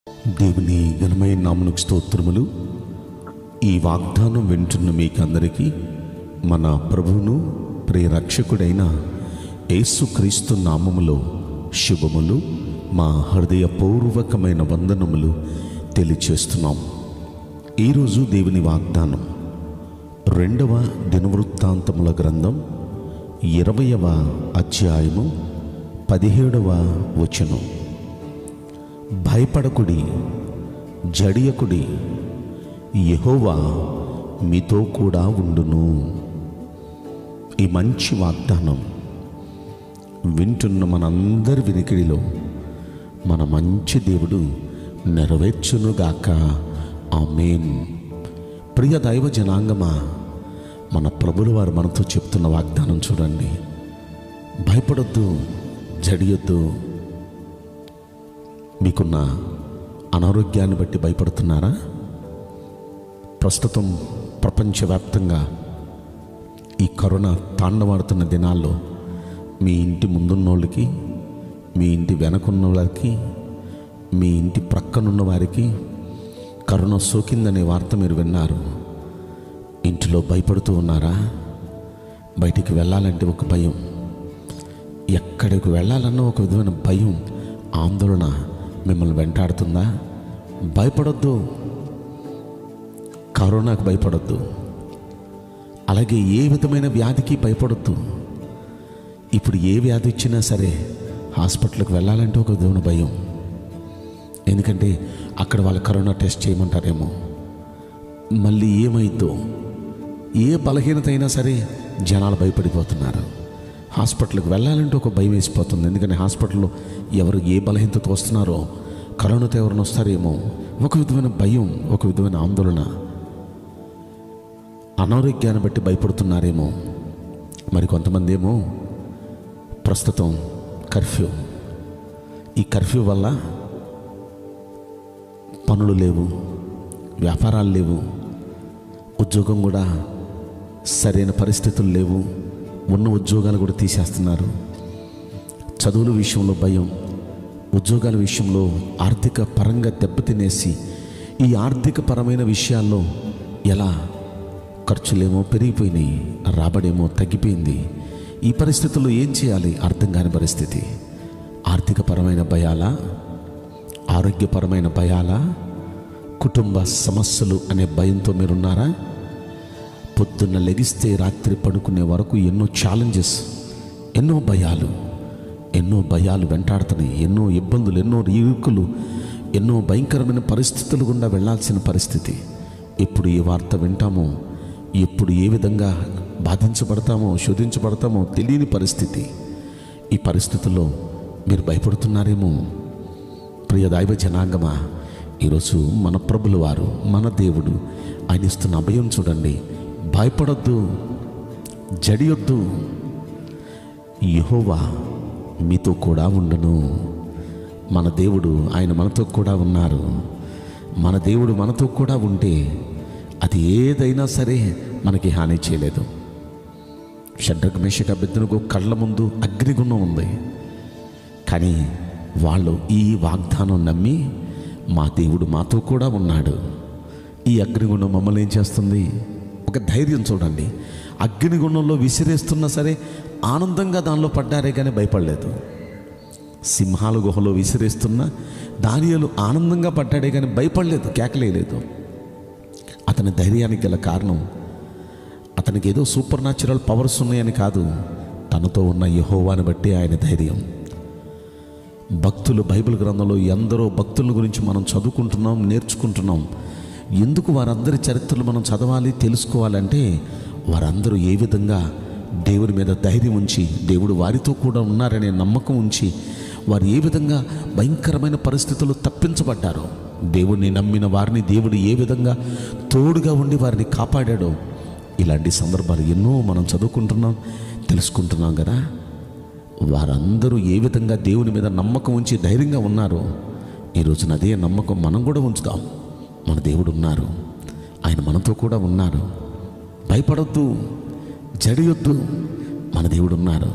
దేవుని ఘనమైన నామమునకు స్తోత్రములు. ఈ వాగ్దానం వింటున్న మీకందరికీ మన ప్రభువును ప్రియ రక్షకుడైన యేసుక్రీస్తు నామములో శుభములు, మా హృదయపూర్వకమైన వందనములు తెలియచేస్తున్నాం. ఈరోజు దేవుని వాగ్దానం 2వ దినవృత్తాంతముల గ్రంథం 20వ అధ్యాయము 17వ వచనం. భయపడకుడి, జడియకుడి, యెహోవా మీతో కూడా ఉండును. ఈ మంచి వాగ్దానం వింటున్న మనందరి వినికిడిలో మన మంచి దేవుడు నెరవేర్చునుగాక. ఆమేన్. ప్రియ దైవ జనాంగమా, మన ప్రభుల వారు మనతో చెప్తున్న వాగ్దానం చూడండి. భయపడొద్దు, జడియొద్దు. మీకున్న అనారోగ్యాన్ని బట్టి భయపడుతున్నారా? ప్రస్తుతం ప్రపంచవ్యాప్తంగా ఈ కరోనా తాండవాడుతున్న దినాల్లో మీ ఇంటి ముందున్న వాళ్ళకి, మీ ఇంటి వెనకున్న వాళ్ళకి, మీ ఇంటి ప్రక్కనున్న వారికి కరోనా సోకిందనే వార్త మీరు విన్నారు. ఇంటిలో భయపడుతూ ఉన్నారా? బయటికి వెళ్ళాలంటే ఒక భయం, ఎక్కడికి వెళ్ళాలన్నా ఒక విధమైన భయం, ఆందోళన మిమ్మల్ని వెంటాడుతుందా? భయపడొద్దు, కరోనాకు భయపడొద్దు. అలాగే ఏ విధమైన వ్యాధికి భయపడొద్దు. ఇప్పుడు ఏ వ్యాధి వచ్చినా సరే హాస్పిటల్కి వెళ్ళాలంటే ఒక విధమైన భయం. ఎందుకంటే అక్కడ వాళ్ళు కరోనా టెస్ట్ చేయమంటారేమో, మళ్ళీ ఏమైద్దో. ఏ బలహీనత అయినా సరే జనాలు భయపడిపోతున్నారు. హాస్పిటల్కి వెళ్ళాలంటే ఒక భయం వేసిపోతుంది. ఎందుకంటే హాస్పిటల్లో ఎవరు ఏ బలహీనతతో వస్తున్నారో, కరోనాతో ఎవరిని వస్తారేమో, ఒక విధమైన భయం, ఒక విధమైన ఆందోళన. అనారోగ్యాన్ని బట్టి భయపడుతున్నారేమో. మరి కొంతమంది ఏమో ప్రస్తుతం కర్ఫ్యూ, ఈ కర్ఫ్యూ వల్ల పనులు లేవు, వ్యాపారాలు లేవు, ఉద్యోగం కూడా సరైన పరిస్థితులు లేవు, ఉన్న ఉద్యోగాలు కూడా తీసేస్తున్నారు. చదువుల విషయంలో భయం, ఉద్యోగాల విషయంలో ఆర్థిక పరంగా దెబ్బతినేసి ఈ ఆర్థిక పరమైన విషయాల్లో ఎలా ఖర్చులేమో పెరిగిపోయినాయి, రాబడేమో తగ్గిపోయింది. ఈ పరిస్థితుల్లో ఏం చేయాలి అర్థం కాని పరిస్థితి. ఆర్థిక పరమైన భయాలా, ఆరోగ్యపరమైన భయాలా, కుటుంబ సమస్యలు అనే భయంతో మీరున్నారా? పొద్దున్న లెగిస్తే రాత్రి పడుకునే వరకు ఎన్నో ఛాలెంజెస్, ఎన్నో భయాలు వెంటాడుతున్నాయి. ఎన్నో ఇబ్బందులు, ఎన్నో ఇరుకులు, ఎన్నో భయంకరమైన పరిస్థితులు గుండా వెళ్ళాల్సిన పరిస్థితి. ఎప్పుడు ఏ వార్త వింటామో, ఎప్పుడు ఏ విధంగా బాధించబడతామో, శోధించబడతామో తెలియని పరిస్థితి. ఈ పరిస్థితుల్లో మీరు భయపడుతున్నారేమో. ప్రియ దైవ జనాంగమా, ఈరోజు మన ప్రభుల వారు, మన దేవుడు ఆయన ఇస్తున్న అభయం చూడండి. భయపడొద్దు, జడియొద్దు, యెహోవా మీతో కూడా ఉండును. మన దేవుడు, ఆయన మనతో కూడా ఉన్నారు. మన దేవుడు మనతో కూడా ఉంటే అది ఏదైనా సరే మనకి హాని చేయలేదు. షడ్రక్ మేషక్ అబేద్నెగో కళ్ళ ముందు అగ్నిగుండం ఉంది, కానీ వాళ్ళు ఈ వాగ్దానం నమ్మి మా దేవుడు మాతో కూడా ఉన్నాడు. ఈ అగ్నిగుండం మమ్మల్ని ఏం చేస్తుంది? ఒక ధైర్యం చూడండి. అగ్నిగుండంలో విసిరేస్తున్నా సరే ఆనందంగా దానిలో పడ్డారే కానీ భయపడలేదు. సింహాల గుహలో విసిరేస్తున్నా దానియేలు ఆనందంగా పడ్డాడే కానీ భయపడలేదు, కేకలేదు. అతని ధైర్యానికి గల కారణం అతనికి ఏదో సూపర్ న్యాచురల్ పవర్స్ ఉన్నాయని కాదు, తనతో ఉన్న యెహోవాని బట్టి ఆయన ధైర్యం. భక్తులు, బైబిల్ గ్రంథంలో ఎందరో భక్తుల గురించి మనం చదువుకుంటున్నాం, నేర్చుకుంటున్నాం. ఎందుకు వారందరి చరిత్రలు మనం చదవాలి, తెలుసుకోవాలంటే వారందరూ ఏ విధంగా దేవుని మీద ధైర్యం ఉంచి, దేవుడు వారితో కూడా ఉన్నారనే నమ్మకం ఉంచి, వారు ఏ విధంగా భయంకరమైన పరిస్థితులు తప్పించబడ్డారో, దేవుడిని నమ్మిన వారిని దేవుడు ఏ విధంగా తోడుగా ఉండి వారిని కాపాడాడో, ఇలాంటి సందర్భాలు ఎన్నో మనం చదువుకుంటున్నాం, తెలుసుకుంటున్నాం కదా. వారందరూ ఏ విధంగా దేవుని మీద నమ్మకం ఉంచి ధైర్యంగా ఉన్నారో, ఈరోజున అదే నమ్మకం మనం కూడా ఉంచుదాం. మన దేవుడు ఉన్నారు, ఆయన మనతో కూడా ఉన్నారు. భయపడొద్దు, జడియొద్దు, మన దేవుడు ఉన్నారు.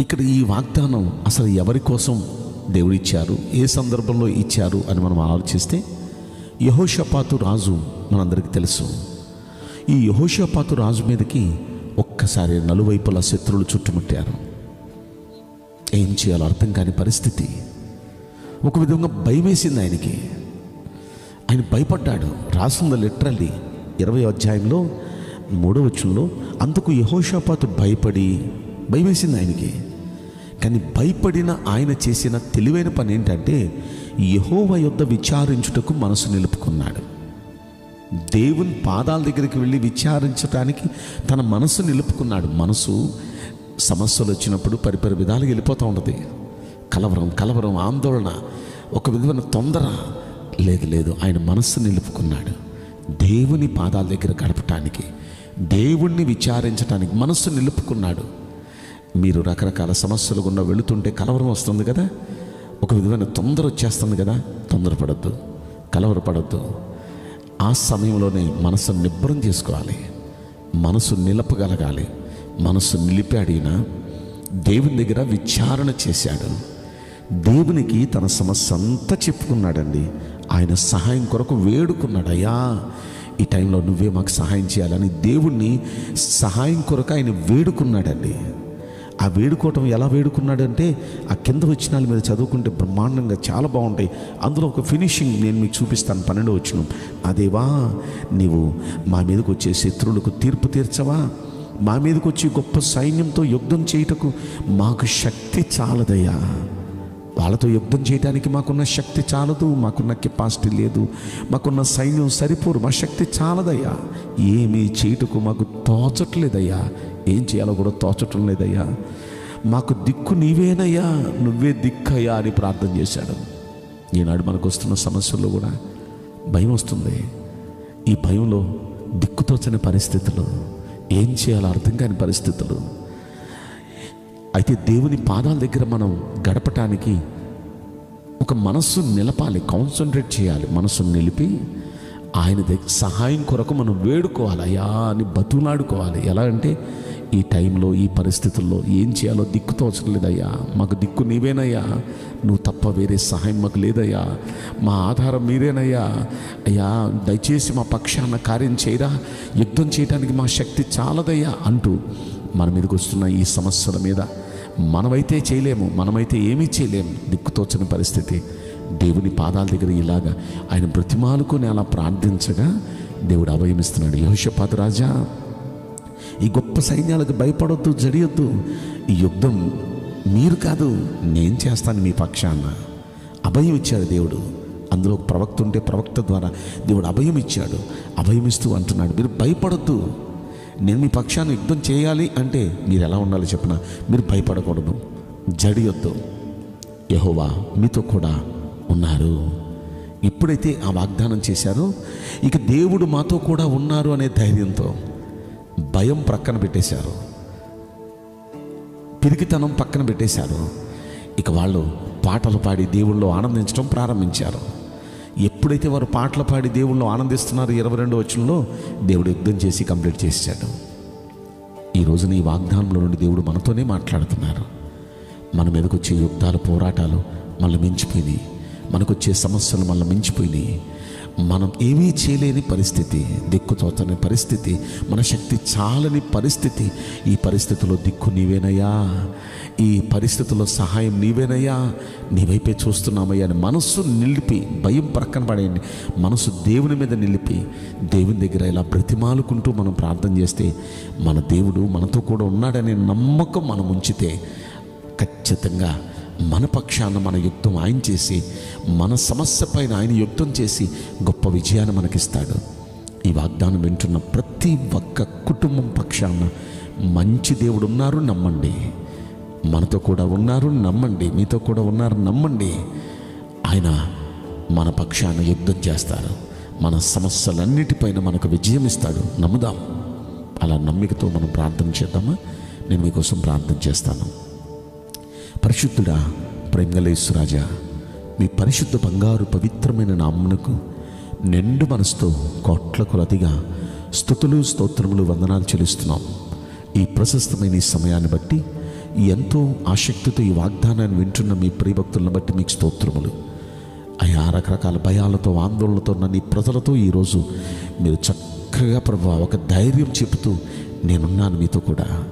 ఇక్కడ ఈ వాగ్దానం అసలు ఎవరి కోసం దేవుడు ఇచ్చారు, ఏ సందర్భంలో ఇచ్చారు అని మనం ఆలోచిస్తే, యెహోషాపాతు రాజు మనందరికీ తెలుసు. ఈ యెహోషాపాతు రాజు మీదకి ఒక్కసారి నలువైపులా శత్రువులు చుట్టుముట్టారు. ఏం చేయాలో అర్థం కాని పరిస్థితి. ఒక విధంగా భయం వేసింది ఆయనకి. ఆయన భయపడ్డాడు. రాసింది లిటరల్లీ 20వ అధ్యాయంలో 3వ వచనంలో, అందుకు యెహోషాపాతు భయం వేసింది ఆయనకి. కానీ భయపడిన ఆయన చేసిన తెలివైన పని ఏంటంటే, యెహోవా యొద్ద విచారించుటకు మనసు నిలుపుకున్నాడు. దేవుని పాదాల దగ్గరికి వెళ్ళి విచారించడానికి తన మనసు నిలుపుకున్నాడు. మనసు సమస్యలు వచ్చినప్పుడు పరిపరి విధాలుగా వెళ్ళిపోతూ ఉంటుంది. కలవరం, ఆందోళన, ఒక విధమైన తొందర. లేదు, ఆయన మనస్సు నిలుపుకున్నాడు. దేవుని పాదాల దగ్గర గడపటానికి, దేవుణ్ణి విచారించడానికి మనస్సు నిలుపుకున్నాడు. మీరు రకరకాల సమస్యలు గుండా వెళుతుంటే కలవరం వస్తుంది కదా, ఒక విధమైన తొందర వచ్చేస్తుంది కదా. తొందరపడద్దు, కలవరపడద్దు. ఆ సమయంలోనే మనసు నిబ్బరం చేసుకోవాలి, మనసు నిలపగలగాలి. మనసు నిలిపాడిన దేవుని దగ్గర విచారణ చేశాడు. దేవునికి తన సమస్య అంతా చెప్పుకున్నాడండి. ఆయన సహాయం కొరకు వేడుకున్నాడు. అయ్యా, ఈ టైంలో నువ్వే మాకు సహాయం చేయాలని దేవుణ్ణి సహాయం కొరకు ఆయన వేడుకున్నాడండి. ఆ వేడుకోవటం ఎలా వేడుకున్నాడంటే, ఆ కింద వచనాల మీద చదువుకుంటే బ్రహ్మాండంగా చాలా బాగుంటాయి. అందులో ఒక ఫినిషింగ్ నేను మీకు చూపిస్తాను. 12వ వచనం, అదేవా నీవు మా మీదకి వచ్చే శత్రువులకు తీర్పు తీర్చవా? మా మీదకి వచ్చి గొప్ప సైన్యంతో యుద్ధం చేయుటకు మాకు శక్తి చాలదయ్యా. వాళ్ళతో యుద్ధం చేయడానికి మాకున్న శక్తి చాలదు, మాకున్న కెపాసిటీ లేదు, మాకున్న సైన్యం సరిపోరు, మా శక్తి చాలదయ్యా. ఏమీ చేయుటకు మాకు తోచట్లేదయ్యా, ఏం చేయాలో కూడా తోచటం లేదయ్యా. మాకు దిక్కు నీవేనయ్యా, నువ్వే దిక్కయ్యా అని ప్రార్థన చేశాడు. ఈనాడు మనకు వస్తున్న సమస్యల్లో కూడా భయం వస్తుంది. ఈ భయంలో దిక్కుతోచని పరిస్థితులు, ఏం చేయాలో అర్థం కాని పరిస్థితులు. అయితే దేవుని పాదాల దగ్గర మనం గడపటానికి ఒక మనస్సు నిలపాలి, కాన్సన్ట్రేట్ చేయాలి. మనస్సు నిలిపి ఆయన దగ్గర సహాయం కొరకు మనం వేడుకోవాలి, అయ్యా అని బతులాడుకోవాలి. ఎలా అంటే, ఈ టైంలో ఈ పరిస్థితుల్లో ఏం చేయాలో దిక్కు తోచడం లేదయ్యా, మాకు దిక్కు నీవేనయ్యా, నువ్వు తప్ప వేరే సహాయం మాకు లేదయ్యా, మా ఆధారం మీరేనయ్యా. అయ్యా దయచేసి మా పక్షాన కార్యం చేయరా, యుద్ధం చేయడానికి మా శక్తి చాలదయ్యా అంటూ మన మీదకి వస్తున్న ఈ సమస్యల మీద మనమైతే చేయలేము, మనమైతే ఏమీ చేయలేము. దిక్కుతోచని పరిస్థితి. దేవుని పాదాల దగ్గర ఇలాగా ఆయన బ్రతిమాలుకొని అలా ప్రార్థించగా దేవుడు అభయమిస్తున్నాడు. యెహోషాపాతు రాజా, ఈ గొప్ప సైన్యాలకు భయపడొద్దు, జడియొద్దు. ఈ యుద్ధం మీరు కాదు, నేను చేస్తాను మీ పక్షాన. అభయం ఇచ్చాడు దేవుడు. అందులో ఒక ప్రవక్త ఉంటే ప్రవక్త ద్వారా దేవుడు అభయం ఇచ్చాడు. అభయమిస్తూ అంటున్నాడు, మీరు భయపడొద్దు, నేను మీ పక్షాన్ని యుద్ధం చేయాలి అంటే మీరు ఎలా ఉండాలి చెప్పిన, మీరు భయపడకూడదు, జడియొద్దు, యెహోవా మీతో కూడా ఉన్నారు. ఇప్పుడైతే ఆ వాగ్దానం చేశారో, ఇక దేవుడు మాతో కూడా ఉన్నారు అనే ధైర్యంతో భయం ప్రక్కన పెట్టేశారు, పిరికితనం పక్కన పెట్టేశారు. ఇక వాళ్ళు పాటలు పాడి దేవుళ్ళు ఆనందించడం ప్రారంభించారు. ఎప్పుడైతే వారు పాటలు పాడి దేవుళ్ళు ఆనందిస్తున్నారు, 22వ వచనంలో దేవుడు యుద్ధం చేసి కంప్లీట్ చేశాడు. ఈ రోజున ఈ వాగ్దానంలో నుండి దేవుడు మనతోనే మాట్లాడుతున్నారు. మన మీదకి వచ్చే యుద్ధాలు, పోరాటాలు మనల్ని మించిపోయినాయి, మనకొచ్చే సమస్యలు మనల్ని మించిపోయినాయి. మనం ఏమీ చేయలేని పరిస్థితి, దిక్కుతోచని పరిస్థితి, మన శక్తి చాలని పరిస్థితి. ఈ పరిస్థితిలో దిక్కు నీవేనయ్యా, ఈ పరిస్థితుల్లో సహాయం నీవేనయ్యా, నీ వైపే చూస్తున్నామయ్యా అని మనస్సు నిలిపి, భయం ప్రక్కన పడేయండి, మనసు దేవుని మీద నిలిపి దేవుని దగ్గర ఇలా బ్రతిమాలుకుంటూ మనం ప్రార్థన చేస్తే మన దేవుడు మనతో కూడా ఉన్నాడనే నమ్మకం మనం ఉంచితే ఖచ్చితంగా మన పక్షాన మన యుద్ధం ఆయన చేసి, మన సమస్య పైన ఆయన యుద్ధం చేసి గొప్ప విజయాన్ని మనకిస్తాడు. ఈ వాగ్దానం వింటున్న ప్రతి ఒక్క కుటుంబం పక్షాన మంచి దేవుడు ఉన్నారు నమ్మండి, మనతో కూడా ఉన్నారు నమ్మండి, మీతో కూడా ఉన్నారు నమ్మండి. ఆయన మన పక్షాన యుద్ధం చేస్తారు, మన సమస్యలన్నిటిపైన మనకు విజయం ఇస్తాడు. నమ్ముదాం. అలా నమ్మికతో మనం ప్రార్థన చేద్దామా? నేను మీకోసం ప్రార్థన చేస్తాను. పరిశుద్ధుడా, ప్రేమగల యేసురాజా, మీ పరిశుద్ధ బంగారు పవిత్రమైన నామమునకు నిండు మనసుతో కోట్ల కొలదిగా స్తుతులు, స్తోత్రములు, వందనాలు చెల్లిస్తున్నాం. ఈ ప్రశస్తమైన ఈ సమయాన్ని బట్టి, ఎంతో ఆసక్తితో ఈ వాగ్దానాన్ని వింటున్న మీ ప్రియభక్తులను బట్టి మీకు స్తోత్రములు అయా. రకరకాల భయాలతో ఆందోళనతో ఉన్న నీ ప్రజలతో ఈరోజు మీరు చక్కగా ప్రభువా ఒక ధైర్యం చెబుతూ నేనున్నాను మీతో కూడా,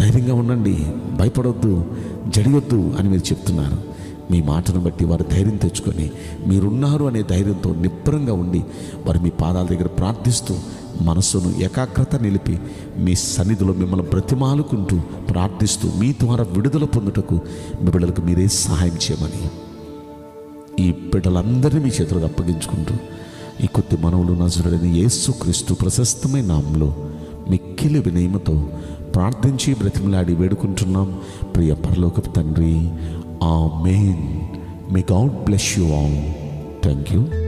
ధైర్యంగా ఉండండి, భయపడొద్దు, జడియొద్దు అని మీరు చెప్తున్నారు. మీ మాటను బట్టి వారు ధైర్యం తెచ్చుకొని మీరున్నారు అనే ధైర్యంతో నిబ్బరంగా ఉండి వారు మీ పాదాల దగ్గర ప్రార్థిస్తూ మనస్సును ఏకాగ్రత నిలిపి మీ సన్నిధిలో మిమ్మల్ని బ్రతిమాలుకుంటూ ప్రార్థిస్తూ మీ ద్వారా విడుదల పొందుటకు మీ బిడ్డలకు మీరే సహాయం చేయమని ఈ బిడ్డలందరినీ మీ చేతులకు అప్పగించుకుంటూ ఈ కొద్ది మనవులు నజరుడైన యేసుక్రీస్తు ప్రశస్తమైన నామములో మిక్కిలి వినయముతో ప్రార్థించి బ్రతిమలాడి వేడుకుంటున్నాం ప్రియ పరలోకపు తండ్రి. ఆమేన్. May God bless you all. Thank you.